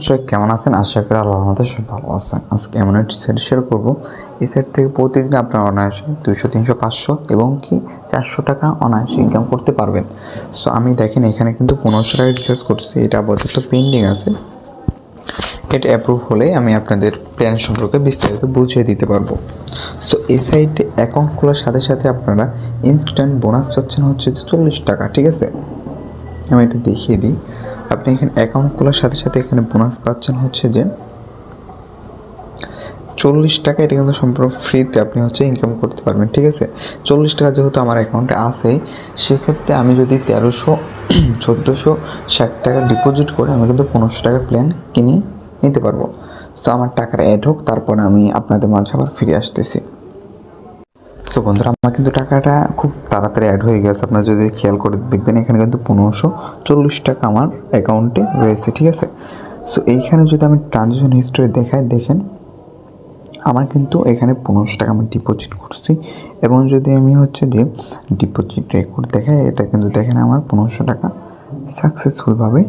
সবাই কেমন আছেন? আশা করি আল্লাহর রহমতে সব ভালো আছেন। আজকে এমন একটি সাইট শেয়ার করবো। এই সাইট থেকে প্রতিদিন আপনার অনায়াসে 200, 300, 500 এবং কি 400 টাকা অনায়াসে ইনকাম করতে পারবেন। সো আমি দেখেন এখানে কিন্তু 1500 টাকা রিচার্জ করছি, এটা আপাতত পেন্ডিং আছে। এটা অ্যাপ্রুভ হলে আমি আপনাদের প্ল্যান সম্পর্কে বিস্তারিত বুঝিয়ে দিতে পারবো। সো এই সাইটে অ্যাকাউন্ট খোলার সাথে সাথে আপনারা ইনস্ট্যান্ট বোনাস পাচ্ছেন হচ্ছে 40 টাকা। ঠিক আছে, আমি এটা দেখিয়ে দিই। আপনি এখানে অ্যাকাউন্ট খোলার সাথে সাথে এখানে বোনাস পাচ্ছেন হচ্ছে যে 40 টাকা। এটা কিন্তু সম্পূর্ণ ফ্রিতে আপনি হচ্ছে ইনকাম করতে পারবেন। ঠিক আছে, 40 টাকা যেহেতু আমার অ্যাকাউন্টে আসেই, সেক্ষেত্রে আমি যদি 1460 টাকা ডিপোজিট করে আমি কিন্তু 1500 টাকার প্ল্যান কিনে নিতে পারবো। সো আমার টাকাটা অ্যাড হোক, তারপরে আমি আপনাদের মাঝে আবার ফিরে আসতেছি। সো বন্ধুরা, আমার কিন্তু টাকাটা খুব তাড়াতাড়ি অ্যাড হয়ে গেছে। আপনারা যদি খেয়াল করে দেখবেন, এখানে কিন্তু 1540 টাকা আমার অ্যাকাউন্টে রয়েছে। ঠিক আছে, সো এইখানে যদি আমি ট্রানজ্যাকশন হিস্টোরি দেখাই, দেখেন আমার কিন্তু এখানে 1500 টাকা আমি ডিপোজিট করছি। এবং যদি আমি হচ্ছে যে ডিপোজিট রেকর্ড দেখাই, এটা কিন্তু দেখেন আমার 1500 টাকা সাকসেসফুলভাবে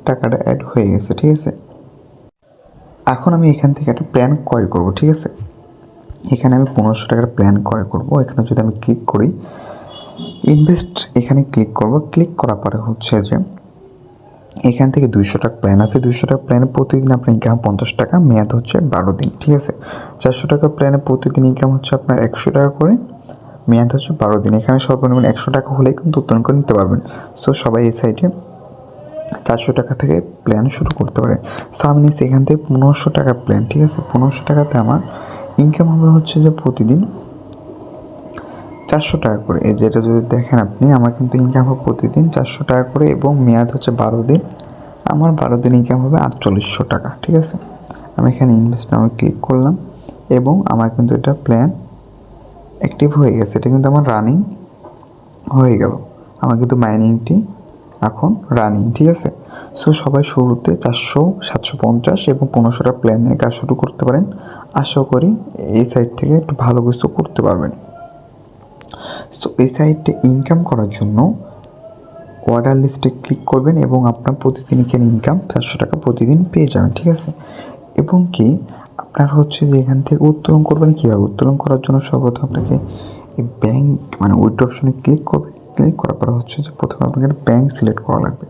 টাকাটা অ্যাড হয়ে গেছে। ঠিক আছে, এখন আমি এখান থেকে একটা প্ল্যান ক্রয় করব। ঠিক আছে, এখানে আমি 1500 টাকার প্ল্যান ক্রয় করব। এখানে যদি আমি ক্লিক করি ইনভেস্ট, এখানে ক্লিক করব। ক্লিক করার পরে হচ্ছে যে এখান থেকে 200 টাকা প্ল্যান আছে। 200 টাকা প্ল্যানে প্রতিদিন আপনার ইনকাম 50 টাকা, মেয়াদ হচ্ছে 12 দিন। ঠিক আছে, 400 টাকা প্ল্যানে প্রতিদিন ইনকাম হচ্ছে আপনার 100 টাকা করে, মেয়াদ হচ্ছে 12 দিন। এখানে সর্বনিম্ন 100 টাকা হলেই কিন্তু উত্তোলন করে নিতে পারবেন। সো সবাই এই সাইটে 400 টাকা থেকে প্ল্যান শুরু করতে পারে। সো আমি নিচ্ছি এখান থেকে 1500 টাকার প্ল্যান। ঠিক আছে, 1500 টাকাতে আমার ইনকাম হবে হচ্ছে যে প্রতিদিন 400 টাকা করে। এই যেটা যদি দেখেন আপনি, আমার কিন্তু ইনকাম হবে প্রতিদিন 400 টাকা করে এবং মেয়াদ হচ্ছে 12 দিন। আমার 12 দিন ইনকাম হবে 4800 টাকা। ঠিক আছে, আমি এখানে ইনভেস্ট নামে ক্লিক করলাম এবং আমার কিন্তু এটা প্ল্যান অ্যাক্টিভ হয়ে গেছে। এটা কিন্তু আমার রানিং হয়ে গেল। আমার কিন্তু মাইনিংটি এখন রানিং। ঠিক আছে, সো সবাই শুরুতে 400, 750 এবং 1500 টাকা প্ল্যান নিয়ে কাজ শুরু করতে পারেন। আশা করি এই সাইট থেকে একটু ভালো কিছু করতে পারবেন। সো এই সাইটে ইনকাম করার জন্য অর্ডার লিস্টে ক্লিক করবেন এবং আপনার প্রতিদিন এখানে ইনকাম 400 টাকা প্রতিদিন পেয়ে যাবেন। ঠিক আছে, এবং কি আপনার হচ্ছে যে এখান থেকে উত্তোলন করবেন কীভাবে? উত্তোলন করার জন্য সর্বপ্রথম আপনাকে এই ব্যাঙ্ক মানে উইথড্র অপশনে ক্লিক করবেন। ক্লিক করার পর হচ্ছে যে প্রথমে আপনাকে একটা ব্যাঙ্ক সিলেক্ট করা লাগবে।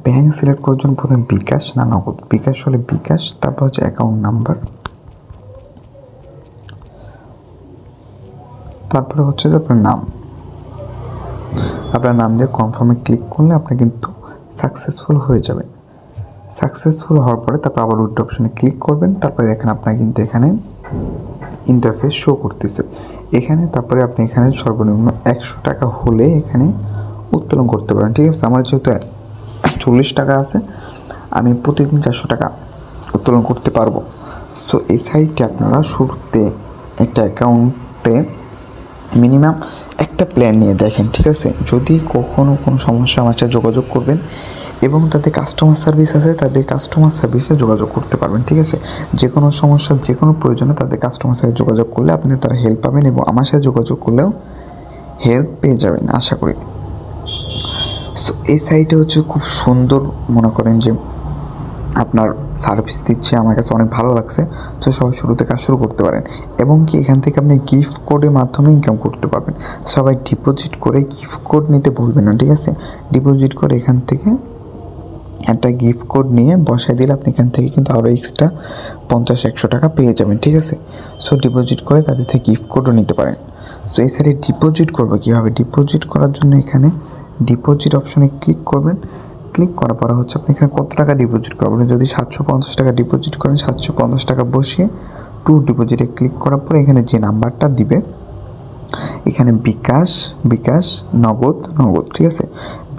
ব্যাঙ্ক সিলেক্ট করার জন্য প্রথমে বিকাশ না নগদ, বিকাশ হলে বিকাশ, তারপর হচ্ছে অ্যাকাউন্ট নাম্বার, তারপরে হচ্ছে যে আপনার নাম। আপনার নাম দিয়ে কনফার্মে ক্লিক করলে আপনি কিন্তু সাকসেসফুল হয়ে যাবে। সাকসেসফুল হওয়ার পরে তারপর আবার উইথড্র অপশনে ক্লিক করবেন। তারপরে দেখেন আপনার কিন্তু এখানে ইন্টারফেস শো করতেছে এখানে। তারপরে আপনি এখানে সর্বনিম্ন 100 টাকা হলে এখানে উত্তোলন করতে পারেন। ঠিক আছে, আমার যেহেতু 40 টাকা আছে, আমি প্রতিদিন 400 টাকা উত্তোলন করতে পারবো। সো এই সাইটে আপনারা শুরুতে একটা অ্যাকাউন্টে মিনিমাম একটা প্ল্যান নিয়ে দেখেন। ঠিক আছে, যদি কখনও কোনো সমস্যা আমার সাথে যোগাযোগ করবেন এবং তাদের কাস্টমার সার্ভিস আছে, তাদের কাস্টমার সার্ভিসে যোগাযোগ করতে পারবেন। ঠিক আছে, যে কোনো সমস্যা যে কোনো প্রয়োজনে তাদের কাস্টমার সাথে যোগাযোগ করলে আপনি তারা হেল্প পাবেন এবং আমার সাথে যোগাযোগ করলেও হেল্প পেয়ে যাবেন আশা করি। সো এই সাইটে হচ্ছে খুব সুন্দর, মনে করেন যে আপনার সার্ভিস দিচ্ছে, আমার কাছে অনেক ভালো লাগছে। তো সবাই শুরুতে কাজ শুরু করতে পারেন এবং কি এখান থেকে আপনি গিফট কোডের মাধ্যমে ইনকাম করতে পারবেন। সবাই ডিপোজিট করে গিফট কোড নিতে ভুলবেন না। ঠিক আছে, ডিপোজিট করে এখান থেকে একটা গিফট কোড নিয়ে বসাই দিলে আপনি এখান থেকে কিন্তু আরও এক্সট্রা 50-100 টাকা পেয়ে যাবেন। ঠিক আছে, সো ডিপোজিট করে তাদের থেকে গিফট কোডও নিতে পারেন। সো এই সাইডে ডিপোজিট করবো কীভাবে? ডিপোজিট করার জন্য এখানে ডিপোজিট অপশনে ক্লিক করবেন। ক্লিক করার পরে হচ্ছে আপনি এখানে কত টাকা ডিপোজিট করবেন। যদি 750 টাকা ডিপোজিট করেন, 750 টাকা বসিয়ে টু ডিপোজিটে ক্লিক করার পরে এখানে যে নাম্বারটা দিবে, এখানে বিকাশ নগদ। ঠিক আছে,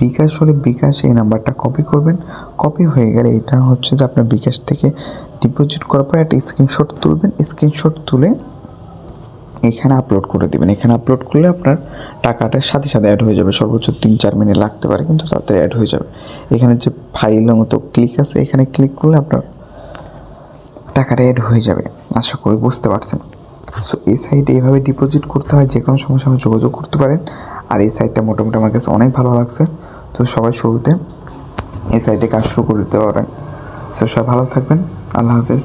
বিকাশ হলে বিকাশ এই নাম্বারটা কপি করবেন। কপি হয়ে গেলে এটা হচ্ছে যে আপনার বিকাশ থেকে ডিপোজিট করার পরে একটা স্ক্রিনশট তুলবেন। স্ক্রিনশট তুলে এখানে আপলোড করে দেবেন। এখানে আপলোড করলে আপনার টাকাটা সাথে সাথে অ্যাড হয়ে যাবে। সর্বোচ্চ 3-4 মিনিট লাগতে পারে, কিন্তু তাতে অ্যাড হয়ে যাবে। এখানে যে ফাইলের মতো ক্লিক আছে, এখানে ক্লিক করলে আপনার টাকাটা অ্যাড হয়ে যাবে। আশা করি বুঝতে পারছেন। সো এই সাইটে এইভাবে ডিপোজিট করতে হয়। যে কোনো সমস্যা আমি যোগাযোগ করতে পারেন। আর এই সাইটটা মোটামুটি আমার কাছে অনেক ভালো লাগছে। তো সবাই শুরুতে এই সাইটে কাজ শুরু করে দিতে পারেন। সো সবাই ভালো থাকবেন। আল্লাহ হাফেজ।